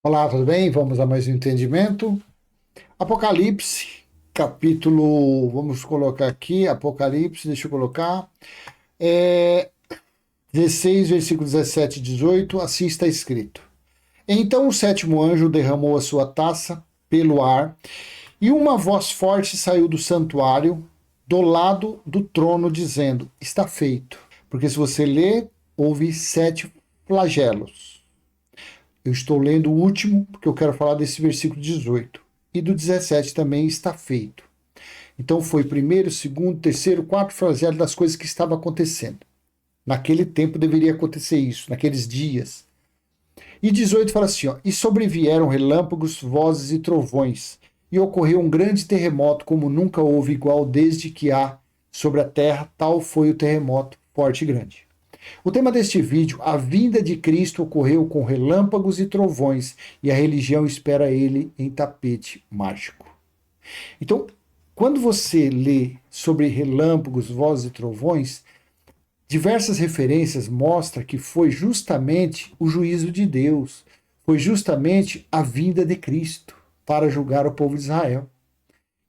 Olá, tudo bem? Vamos a mais um entendimento. Apocalipse, capítulo, vamos colocar aqui, Apocalipse, deixa eu colocar, 16, versículo 17 e 18, assim está escrito. Então o sétimo anjo derramou a sua taça pelo ar, e uma voz forte saiu do santuário, do lado do trono, dizendo, está feito. Porque se você ler, houve 7 flagelos. Eu estou lendo o último, porque eu quero falar desse versículo 18. E do 17 também está feito. Então foi primeiro, segundo, terceiro, quarto flagelos das coisas que estavam acontecendo. Naquele tempo deveria acontecer isso, naqueles dias. E 18 fala assim, ó, e sobrevieram relâmpagos, vozes e trovões, e ocorreu um grande terremoto como nunca houve igual desde que há sobre a terra, tal foi o terremoto forte e grande. O tema deste vídeo, a vinda de Cristo ocorreu com relâmpagos e trovões, e a religião espera ele em tapete mágico. Então, quando você lê sobre relâmpagos, vozes e trovões, diversas referências mostram que foi justamente o juízo de Deus, foi justamente a vinda de Cristo para julgar o povo de Israel.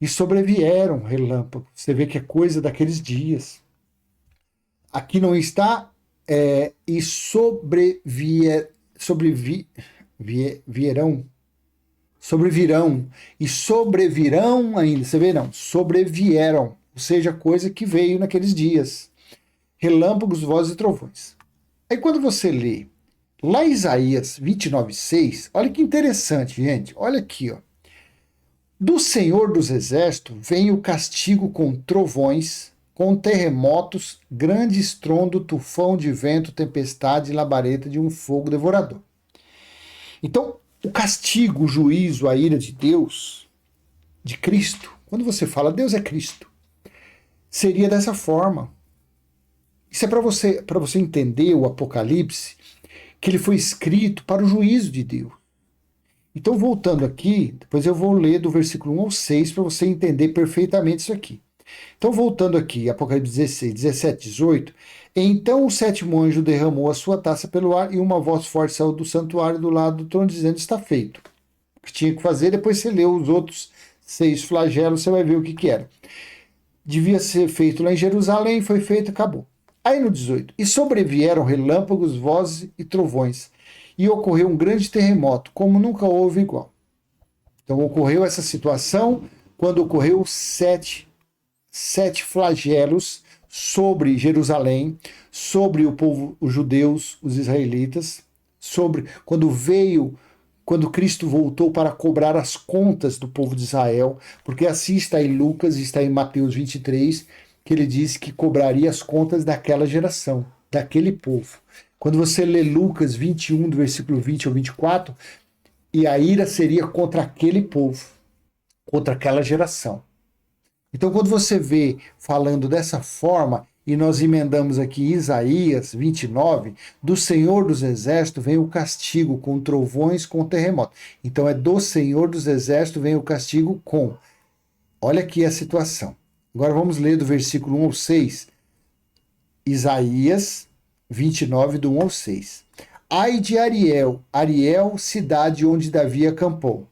E sobrevieram relâmpagos. Você vê que é coisa daqueles dias. Aqui não está e sobrevirão e sobrevirão ainda, você vê não, sobrevieram, ou seja, coisa que veio naqueles dias, relâmpagos, vozes e trovões. Aí quando você lê lá em Isaías 29:6, olha que interessante, gente, olha aqui, ó. Do Senhor dos Exércitos vem o castigo com trovões, com terremotos, grande estrondo, tufão de vento, tempestade e labareda de um fogo devorador. Então, o castigo, o juízo, a ira de Deus, de Cristo, quando você fala Deus é Cristo, seria dessa forma. Isso é para você entender o Apocalipse, que ele foi escrito para o juízo de Deus. Então, voltando aqui, depois eu vou ler do versículo 1 ao 6 para você entender perfeitamente isso aqui. Então, voltando aqui, Apocalipse 16, 17, 18. Então o sétimo anjo derramou a sua taça pelo ar e uma voz forte saiu do santuário do lado do trono dizendo, está feito. O que tinha que fazer, depois você lê os outros 6 flagelos, você vai ver o que era. Devia ser feito lá em Jerusalém, foi feito, acabou. Aí no 18, e sobrevieram relâmpagos, vozes e trovões, e ocorreu um grande terremoto, como nunca houve igual. Então ocorreu essa situação quando ocorreu sete flagelos sobre Jerusalém, sobre o povo, os judeus, os israelitas, sobre quando Cristo voltou para cobrar as contas do povo de Israel, porque assim está em Lucas, está em Mateus 23, que ele disse que cobraria as contas daquela geração, daquele povo. Quando você lê Lucas 21, do versículo 20 ao 24, e a ira seria contra aquele povo, contra aquela geração. Então, quando você vê falando dessa forma, e nós emendamos aqui Isaías 29, do Senhor dos Exércitos vem o castigo com trovões, com terremoto. Então, é do Senhor dos Exércitos vem o castigo com. Olha aqui a situação. Agora vamos ler do versículo 1 ao 6, Isaías 29, do 1 ao 6. Ai de Ariel, Ariel, cidade onde Davi acampou.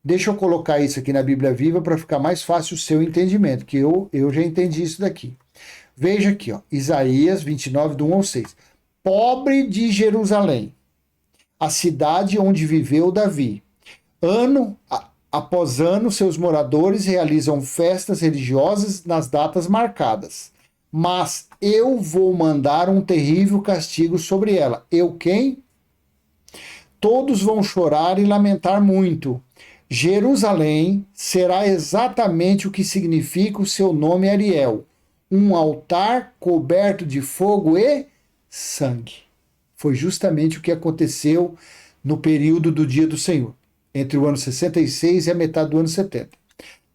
Deixa eu colocar isso aqui na Bíblia Viva para ficar mais fácil o seu entendimento, que eu já entendi isso daqui. Veja aqui, ó, Isaías 29, do 1 ao 6. Pobre de Jerusalém, a cidade onde viveu Davi. Ano após ano, seus moradores realizam festas religiosas nas datas marcadas. Mas eu vou mandar um terrível castigo sobre ela. Eu quem? Todos vão chorar e lamentar muito. Jerusalém será exatamente o que significa o seu nome Ariel, um altar coberto de fogo e sangue. Foi justamente o que aconteceu no período do dia do Senhor, entre o ano 66 e a metade do ano 70.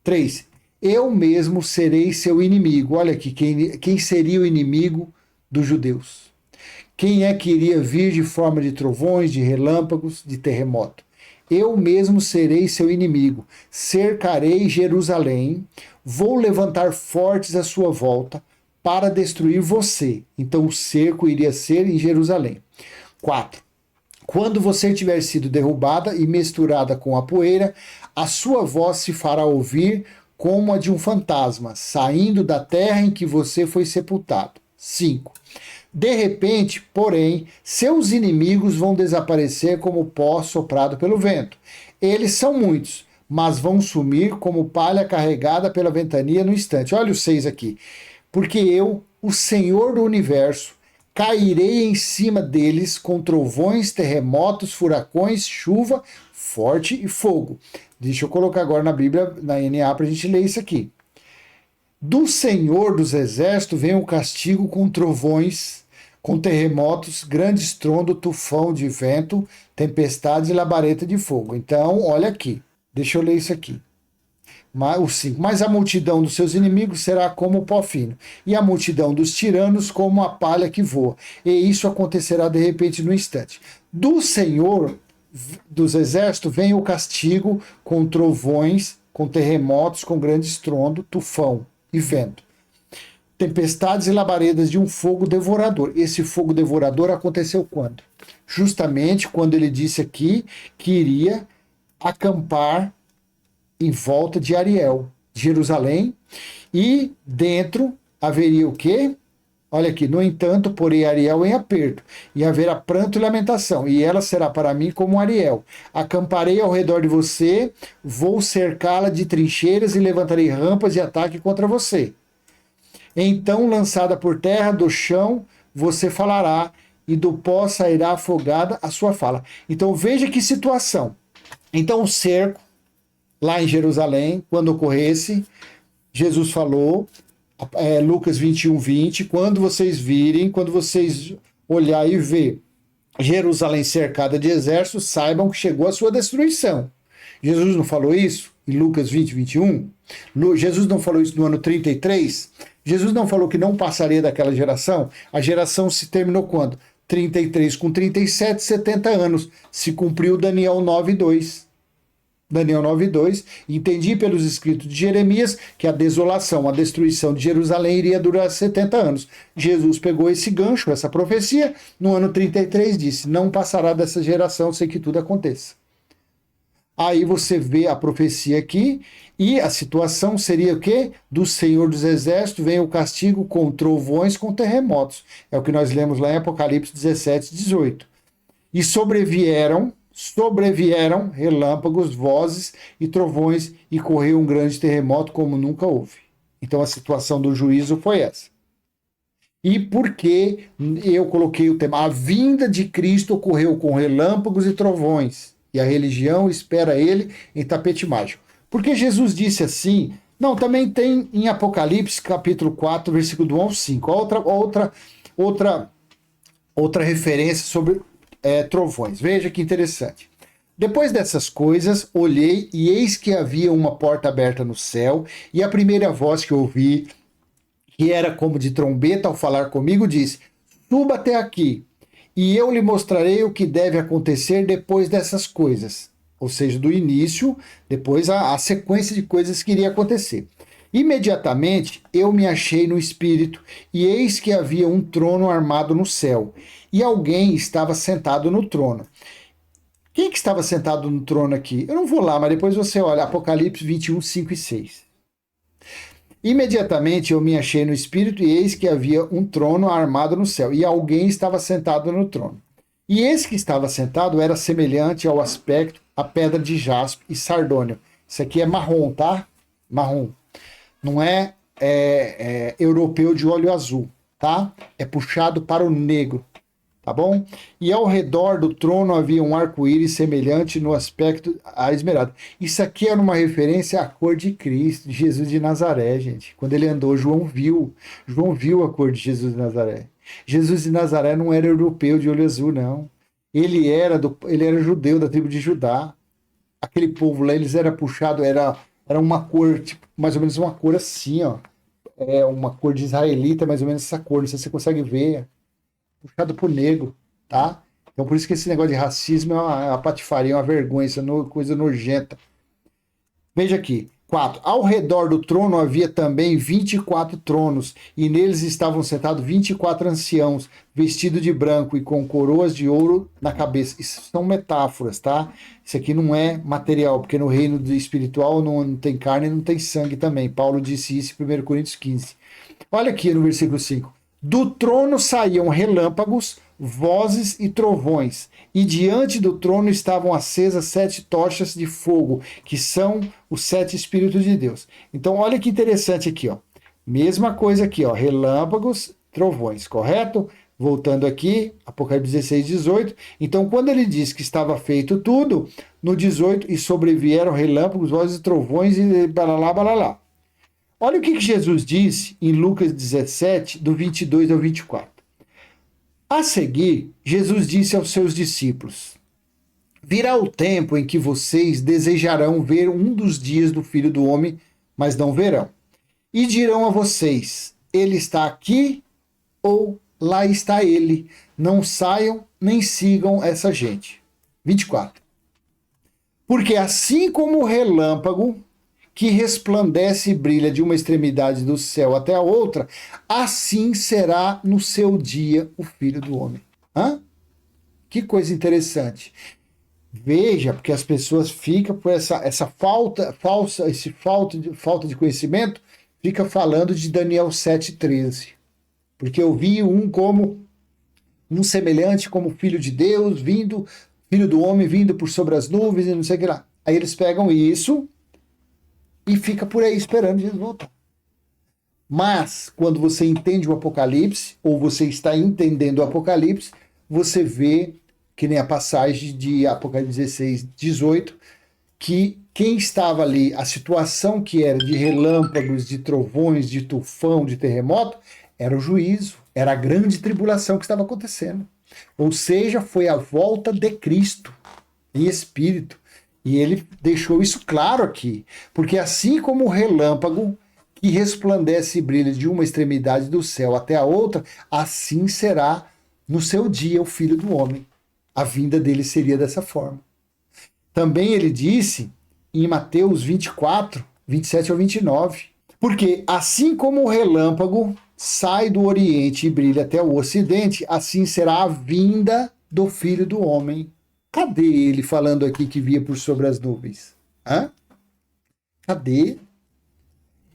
3. Eu mesmo serei seu inimigo. Olha aqui, quem seria o inimigo dos judeus? Quem é que iria vir de forma de trovões, de relâmpagos, de terremoto? Eu mesmo serei seu inimigo, cercarei Jerusalém, vou levantar fortes à sua volta para destruir você. Então o cerco iria ser em Jerusalém. 4. Quando você tiver sido derrubada e misturada com a poeira, a sua voz se fará ouvir como a de um fantasma, saindo da terra em que você foi sepultado. 5. De repente, porém, seus inimigos vão desaparecer como pó soprado pelo vento. Eles são muitos, mas vão sumir como palha carregada pela ventania no instante. Olha o 6 aqui. Porque eu, o Senhor do universo, cairei em cima deles com trovões, terremotos, furacões, chuva forte e fogo. Deixa eu colocar agora na Bíblia, na NA, para a gente ler isso aqui. Do Senhor dos exércitos vem o castigo com trovões, com terremotos, grande estrondo, tufão de vento, tempestade e labareda de fogo. Então, olha aqui. Deixa eu ler isso aqui. O 5. Mas a multidão dos seus inimigos será como o pó fino, e a multidão dos tiranos como a palha que voa. E isso acontecerá de repente no instante. Do Senhor dos exércitos vem o castigo com trovões, com terremotos, com grande estrondo, tufão e vento. Tempestades e labaredas de um fogo devorador. Esse fogo devorador aconteceu quando? Justamente quando ele disse aqui que iria acampar em volta de Ariel, Jerusalém, e dentro haveria o quê? Olha aqui, no entanto, porei Ariel em aperto, e haverá pranto e lamentação, e ela será para mim como Ariel. Acamparei ao redor de você, vou cercá-la de trincheiras e levantarei rampas de ataque contra você. Então, lançada por terra, do chão, você falará, e do pó sairá afogada a sua fala. Então, veja que situação. Então, o cerco, lá em Jerusalém, quando ocorresse, Jesus falou, Lucas 21, 20, quando vocês virem, quando vocês olhar e ver Jerusalém cercada de exércitos, saibam que chegou a sua destruição. Jesus não falou isso em Lucas 20, 21? Jesus não falou isso no ano 33? Jesus não falou que não passaria daquela geração? A geração se terminou quando? 33 com 37, 70 anos. Se cumpriu Daniel 9, 2. Daniel 9:2, entendi pelos escritos de Jeremias que a desolação, a destruição de Jerusalém iria durar 70 anos. Jesus pegou esse gancho, essa profecia, no ano 33 disse, não passará dessa geração sem que tudo aconteça. Aí você vê a profecia aqui, e a situação seria o quê? Do Senhor dos Exércitos vem o castigo com trovões, com terremotos. É o que nós lemos lá em Apocalipse 17, 18. E sobrevieram relâmpagos, vozes e trovões, e correu um grande terremoto como nunca houve. Então a situação do juízo foi essa. E por que eu coloquei o tema? A vinda de Cristo ocorreu com relâmpagos e trovões, e a religião espera ele em tapete mágico. Porque Jesus disse assim, não, também tem em Apocalipse capítulo 4, versículo do 1 ao 5, outra referência sobre trovões. Veja que interessante. Depois dessas coisas, olhei e eis que havia uma porta aberta no céu, e a primeira voz que ouvi, que era como de trombeta ao falar comigo, disse, suba até aqui, e eu lhe mostrarei o que deve acontecer depois dessas coisas. Ou seja, do início, depois a sequência de coisas que iria acontecer. Imediatamente eu me achei no espírito, e eis que havia um trono armado no céu, e alguém estava sentado no trono. Quem que estava sentado no trono aqui? Eu não vou lá, mas depois você olha, Apocalipse 21, 5 e 6. Imediatamente eu me achei no espírito, e eis que havia um trono armado no céu, e alguém estava sentado no trono. E esse que estava sentado era semelhante ao aspecto a pedra de jaspe e sardônio. Isso aqui é marrom, tá? Marrom. Não é europeu de olho azul, tá? É puxado para o negro, tá bom? E ao redor do trono havia um arco-íris semelhante no aspecto à esmeralda. Isso aqui era uma referência à cor de Cristo, de Jesus de Nazaré, gente. Quando ele andou, João viu a cor de Jesus de Nazaré. Jesus de Nazaré não era europeu de olho azul, não. Ele era judeu, da tribo de Judá. Aquele povo lá, eles eram puxados, era uma cor, tipo, mais ou menos uma cor assim, ó. É uma cor de israelita, mais ou menos essa cor, não sei se você consegue ver. Puxado pro negro, tá? Então por isso que esse negócio de racismo é uma patifaria, uma vergonha, isso é coisa nojenta. Veja aqui. 4. Ao redor do trono havia também 24 tronos, e neles estavam sentados 24 anciãos, vestidos de branco e com coroas de ouro na cabeça. Isso são metáforas, tá? Isso aqui não é material, porque no reino espiritual não tem carne e não tem sangue também. Paulo disse isso em 1 Coríntios 15. Olha aqui no versículo 5. Do trono saíam relâmpagos, vozes e trovões, e diante do trono estavam acesas 7 tochas de fogo, que são os 7 Espíritos de Deus. Então, olha que interessante aqui, ó. Mesma coisa aqui, ó. Relâmpagos, trovões, correto? Voltando aqui, Apocalipse 16, 18. Então, quando ele diz que estava feito tudo, no 18, e sobrevieram relâmpagos, vozes e trovões, e balalá, balalá. Olha o que Jesus disse em Lucas 17, do 22 ao 24. A seguir, Jesus disse aos seus discípulos: virá o tempo em que vocês desejarão ver um dos dias do Filho do Homem, mas não verão. E dirão a vocês: ele está aqui ou lá está ele. Não saiam nem sigam essa gente. 24. Porque assim como o relâmpago que resplandece e brilha de uma extremidade do céu até a outra, assim será no seu dia o Filho do Homem. Hã? Que coisa interessante. Veja, porque as pessoas ficam por essa falta de conhecimento, fica falando de Daniel 7,13. Porque eu vi um semelhante como filho de Deus, filho do homem vindo por sobre as nuvens e não sei o que lá. Aí eles pegam isso e fica por aí esperando Jesus voltar. Mas, quando você entende o Apocalipse, ou você está entendendo o Apocalipse, você vê, que nem a passagem de Apocalipse 16, 18, que quem estava ali, a situação que era de relâmpagos, de trovões, de tufão, de terremoto, era o juízo, era a grande tribulação que estava acontecendo. Ou seja, foi a volta de Cristo em espírito. E ele deixou isso claro aqui, porque assim como o relâmpago que resplandece e brilha de uma extremidade do céu até a outra, assim será no seu dia o Filho do Homem. A vinda dele seria dessa forma. Também ele disse em Mateus 24, 27 ao 29, porque assim como o relâmpago sai do Oriente e brilha até o Ocidente, assim será a vinda do Filho do Homem. Cadê ele falando aqui que via por sobre as nuvens? Hã? Cadê?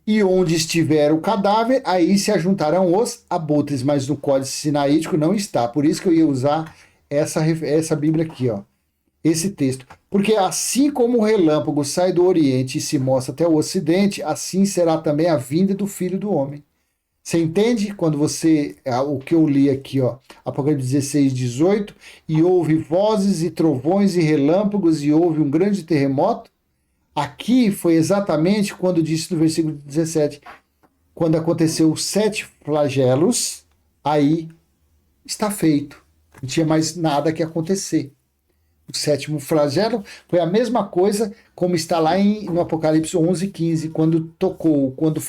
E onde estiver o cadáver, aí se ajuntarão os abutres, mas no Códice Sinaítico não está. Por isso que eu ia usar essa Bíblia aqui, ó. Esse texto. Porque assim como o relâmpago sai do Oriente e se mostra até o Ocidente, assim será também a vinda do Filho do Homem. Você entende quando o que eu li aqui, ó, Apocalipse 16, 18, e houve vozes e trovões e relâmpagos e houve um grande terremoto? Aqui foi exatamente quando disse no versículo 17, quando aconteceu os 7 flagelos, aí está feito. Não tinha mais nada que acontecer. O 7º flagelo foi a mesma coisa como está lá no Apocalipse 11, 15, quando tocou, quando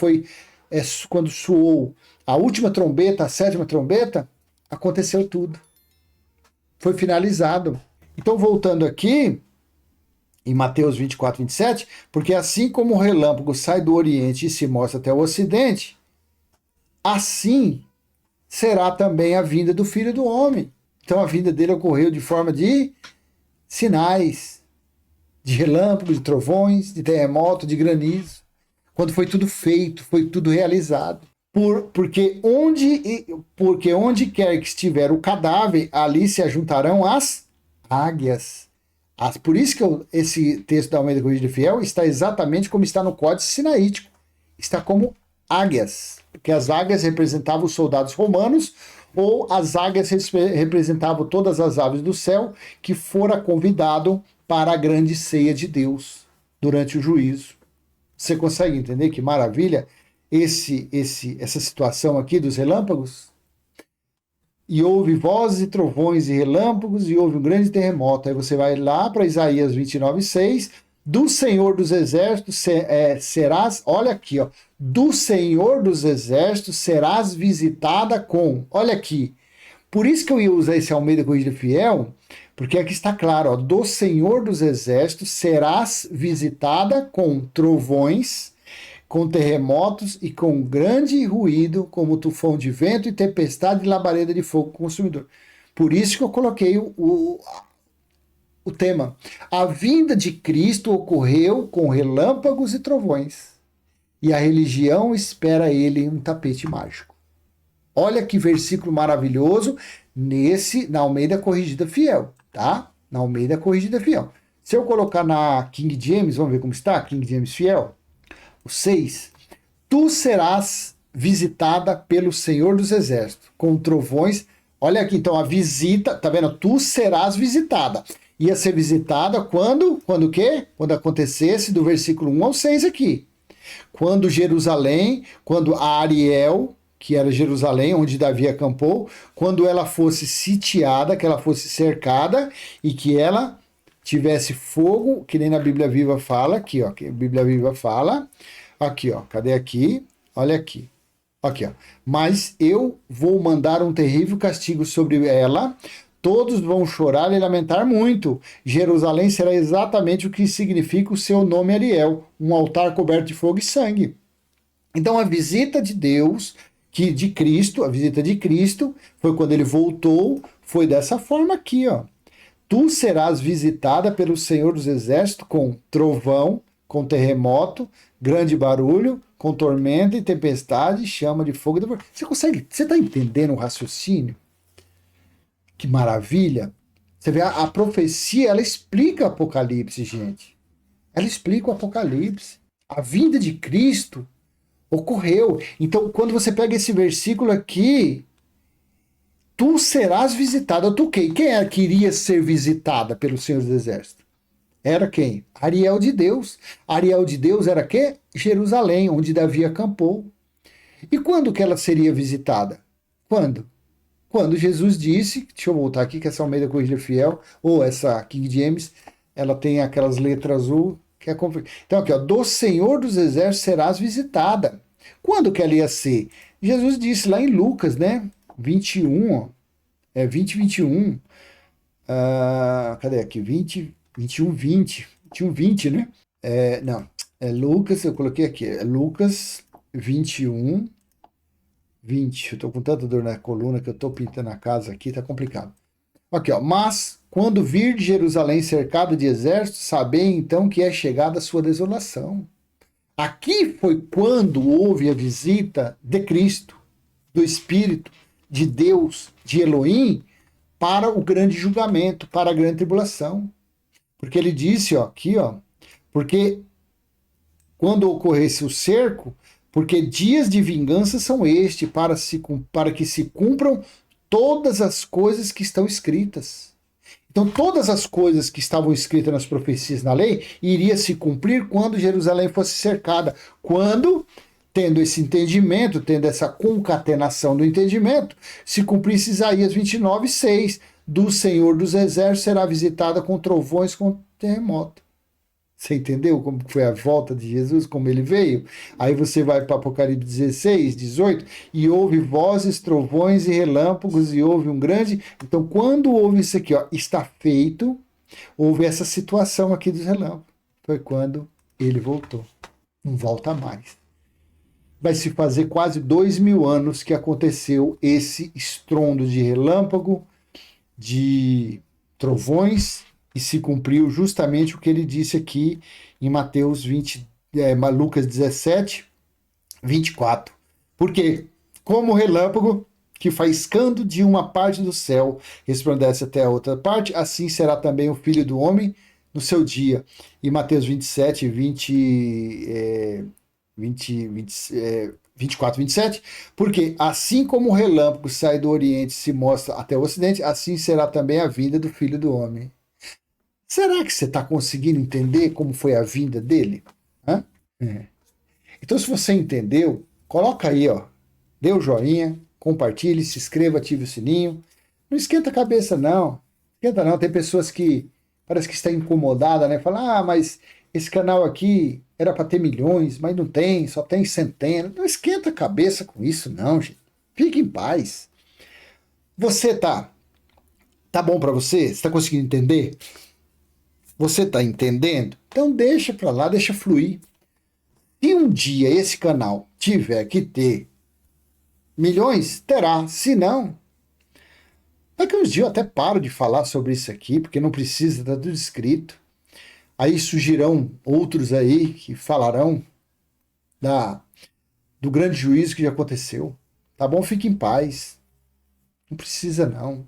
soou a última trombeta, a 7ª trombeta, aconteceu tudo. Foi finalizado. Então, voltando aqui, em Mateus 24, 27, porque assim como o relâmpago sai do Oriente e se mostra até o Ocidente, assim será também a vinda do Filho do Homem. Então, a vinda dele ocorreu de forma de sinais, de relâmpagos, de trovões, de terremoto, de granizo. Quando foi tudo feito, foi tudo realizado. Porque onde quer que estiver o cadáver, ali se ajuntarão as águias. Por isso que esse texto da Almeida Corrigida Fiel está exatamente como está no Códice Sinaítico. Está como águias. Porque as águias representavam os soldados romanos, ou as águias representavam todas as aves do céu que fora convidado para a grande ceia de Deus durante o juízo. Você consegue entender que maravilha essa situação aqui dos relâmpagos? E houve vozes e trovões e relâmpagos e houve um grande terremoto. Aí você vai lá para Isaías 29:6. Do Senhor dos Exércitos serás, olha aqui, ó, do Senhor dos Exércitos serás visitada com, olha aqui. Por isso que eu ia usar esse Almeida Corrigida Fiel, Porque aqui está claro, ó, do Senhor dos Exércitos serás visitada com trovões, com terremotos e com grande ruído, como tufão de vento e tempestade e labareda de fogo consumidor. Por isso que eu coloquei o tema. A vinda de Cristo ocorreu com relâmpagos e trovões, e a religião espera ele em um tapete mágico. Olha que versículo maravilhoso na Almeida Corrigida Fiel, tá? Na Almeida Corrigida Fiel. Se eu colocar na King James, vamos ver como está, King James Fiel, o 6, tu serás visitada pelo Senhor dos Exércitos, com trovões. Olha aqui, então, a visita, tá vendo? Tu serás visitada. Ia ser visitada quando? Quando o quê? Quando acontecesse do versículo 1 ao 6 aqui. Quando Jerusalém, quando a Ariel, que era Jerusalém, onde Davi acampou, quando ela fosse sitiada, que ela fosse cercada e que ela tivesse fogo, que nem na Bíblia Viva fala, aqui, ó, que a Bíblia Viva fala, aqui, ó, cadê aqui? Olha aqui. Aqui, ó. Mas eu vou mandar um terrível castigo sobre ela, todos vão chorar e lamentar muito. Jerusalém será exatamente o que significa o seu nome Ariel, um altar coberto de fogo e sangue. Então a visita de Deus, de Cristo, a visita de Cristo, foi quando ele voltou, foi dessa forma aqui, ó. Tu serás visitada pelo Senhor dos Exércitos com trovão, com terremoto, grande barulho, com tormenta e tempestade, chama de fogo. Você está entendendo o raciocínio? Que maravilha! Você vê, a profecia, ela explica o Apocalipse, gente. Ela explica o Apocalipse. A vinda de Cristo ocorreu. Então, quando você pega esse versículo aqui, tu serás visitada. Tu quem? Quem era que iria ser visitada pelo Senhor dos Exércitos? Era quem? Ariel de Deus. Ariel de Deus era quê? Jerusalém, onde Davi acampou. E quando que ela seria visitada? Quando? Quando Jesus disse, deixa eu voltar aqui, que essa Almeida Corrigida Fiel, ou essa King James, ela tem aquelas letras azul, que é então aqui, ó, do Senhor dos Exércitos serás visitada. Quando que ela ia ser? Jesus disse lá em Lucas, né? 21, ó, 20, 21. Cadê aqui? 20, 21, 20. 21, 20, né? Não, é Lucas, eu coloquei aqui, é Lucas 21, 20. Eu tô com tanta dor na coluna que eu tô pintando a casa aqui, tá complicado. Aqui, ó. Mas, quando vir de Jerusalém cercado de exércitos, sabei então que é chegada a sua desolação. Aqui foi quando houve a visita de Cristo, do Espírito, de Deus, de Elohim, para o grande julgamento, para a grande tribulação. Porque ele disse, ó, aqui, ó, porque quando ocorresse o cerco, porque dias de vingança são este, para que se cumpram todas as coisas que estão escritas. Então, todas as coisas que estavam escritas nas profecias na lei iria se cumprir quando Jerusalém fosse cercada. Quando, tendo esse entendimento, tendo essa concatenação do entendimento, se cumprisse Isaías 29, 6. Do Senhor dos Exércitos será visitada com trovões, com terremoto. Você entendeu como foi a volta de Jesus, como ele veio? Aí você vai para Apocalipse 16, 18, e houve vozes, trovões e relâmpagos, e houve um grande... Então, quando houve isso aqui, ó, está feito, houve essa situação aqui dos relâmpagos. Foi quando ele voltou. Não volta mais. Vai se fazer quase 2000 anos que aconteceu esse estrondo de relâmpago, de trovões, e se cumpriu justamente o que ele disse aqui em Mateus 20, Lucas 17, 24. Porque, como o relâmpago que faiscando de uma parte do céu resplandece até a outra parte, assim será também o Filho do Homem no seu dia. E Mateus 27, 24, 27, porque assim como o relâmpago sai do Oriente e se mostra até o Ocidente, assim será também a vinda do Filho do Homem. Será que você está conseguindo entender como foi a vinda dele? Então, se você entendeu, coloca aí, ó, dê o joinha, compartilhe, se inscreva, ative o sininho. Não esquenta a cabeça, não. Esquenta não. Tem pessoas que parece que está incomodada, né? Fala, mas esse canal aqui era para ter milhões, mas não tem, só tem centenas. Não esquenta a cabeça com isso, não, gente. Fique em paz. Você tá Tá bom para você? Você está conseguindo entender? Você está entendendo? Então deixa para lá, deixa fluir. Se um dia esse canal tiver que ter milhões, terá. Se não, daqui uns dias eu até paro de falar sobre isso aqui, porque não precisa, está tudo escrito. Aí surgirão outros aí que falarão do grande juízo que já aconteceu. Tá bom? Fique em paz. Não precisa não.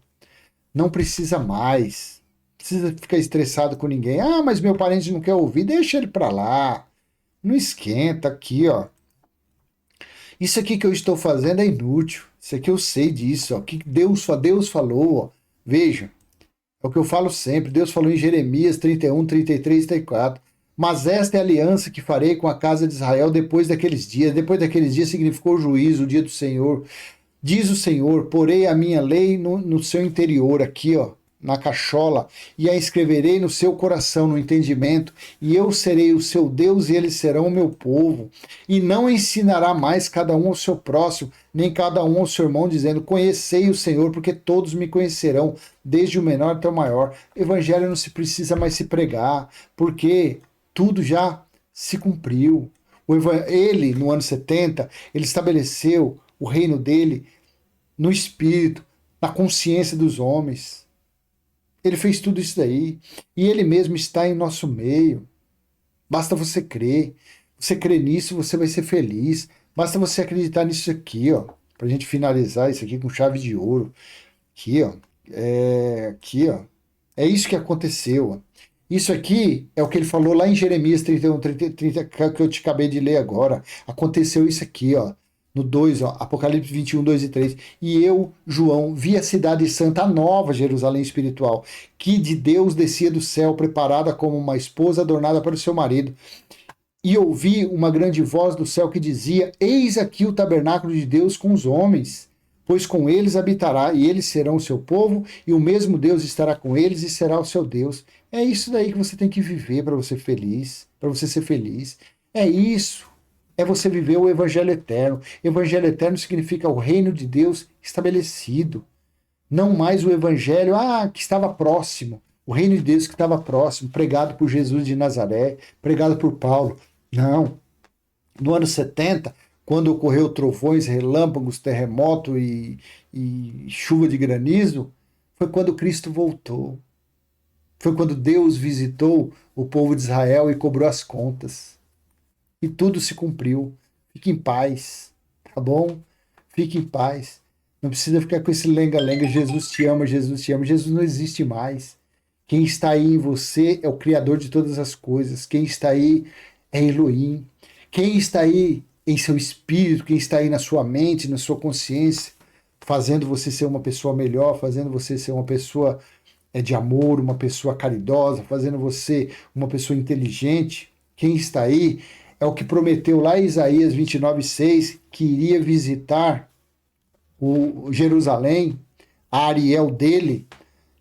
Não precisa mais. Não precisa ficar estressado com ninguém. Ah, mas meu parente não quer ouvir. Deixa ele para lá. Não esquenta aqui, ó. Isso aqui que eu estou fazendo é inútil. Isso aqui eu sei disso, ó. Que Deus falou, ó. Veja, é o que eu falo sempre. Deus falou em Jeremias 31, 33 e 34. Mas esta é a aliança que farei com a casa de Israel depois daqueles dias. Depois daqueles dias significou o juízo, o dia do Senhor. Diz o Senhor: porei a minha lei no seu interior, aqui, ó, na cachola, e a escreverei no seu coração, no entendimento, e eu serei o seu Deus e eles serão o meu povo. E não ensinará mais cada um ao seu próximo, nem cada um ao seu irmão, dizendo: conhecei o Senhor, porque todos me conhecerão, desde o menor até o maior. Evangelho não se precisa mais se pregar, porque tudo já se cumpriu. Ele, no ano 70, ele estabeleceu o reino dele no espírito, na consciência dos homens. Ele fez tudo isso daí. E ele mesmo está em nosso meio. Basta você crer. Você crê nisso, você vai ser feliz. Basta você acreditar nisso aqui, ó. Pra gente finalizar isso aqui com chave de ouro. Aqui, ó. Aqui, ó. É isso que aconteceu. Ó. Isso aqui é o que ele falou lá em Jeremias 31, 30, que eu te acabei de ler agora. Aconteceu isso aqui, ó. No 2, ó, Apocalipse 21, 2 e 3. E eu, João, vi a cidade santa, a nova Jerusalém espiritual, que de Deus descia do céu, preparada como uma esposa adornada para o seu marido. E ouvi uma grande voz do céu que dizia: eis aqui o tabernáculo de Deus com os homens, pois com eles habitará, e eles serão o seu povo, e o mesmo Deus estará com eles e será o seu Deus. É isso daí que você tem que viver para você feliz, para você ser feliz. É isso. É você viver o evangelho eterno. Evangelho eterno significa o reino de Deus estabelecido. Não mais o evangelho que estava próximo. O reino de Deus que estava próximo, pregado por Jesus de Nazaré, pregado por Paulo. Não. No ano 70, quando ocorreu trovões, relâmpagos, terremoto e chuva de granizo, foi quando Cristo voltou. Foi quando Deus visitou o povo de Israel e cobrou as contas. E tudo se cumpriu. Fique em paz, tá bom? Fique em paz. Não precisa ficar com esse lenga-lenga. Jesus te ama, Jesus te ama. Jesus não existe mais. Quem está aí em você é o Criador de todas as coisas. Quem está aí é Elohim. Quem está aí em seu espírito, quem está aí na sua mente, na sua consciência, fazendo você ser uma pessoa melhor, fazendo você ser uma pessoa de amor, uma pessoa caridosa, fazendo você uma pessoa inteligente. Quem está aí é o que prometeu lá em Isaías 29:6, que iria visitar o Jerusalém, a Ariel dele,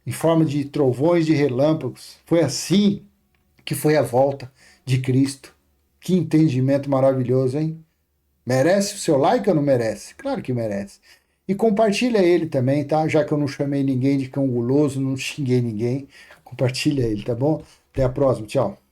em forma de trovões, de relâmpagos. Foi assim que foi a volta de Cristo. Que entendimento maravilhoso, hein? Merece o seu like ou não merece? Claro que merece. E compartilha ele também, tá? Já que eu não chamei ninguém de cão guloso, não xinguei ninguém. Compartilha ele, tá bom? Até a próxima. Tchau.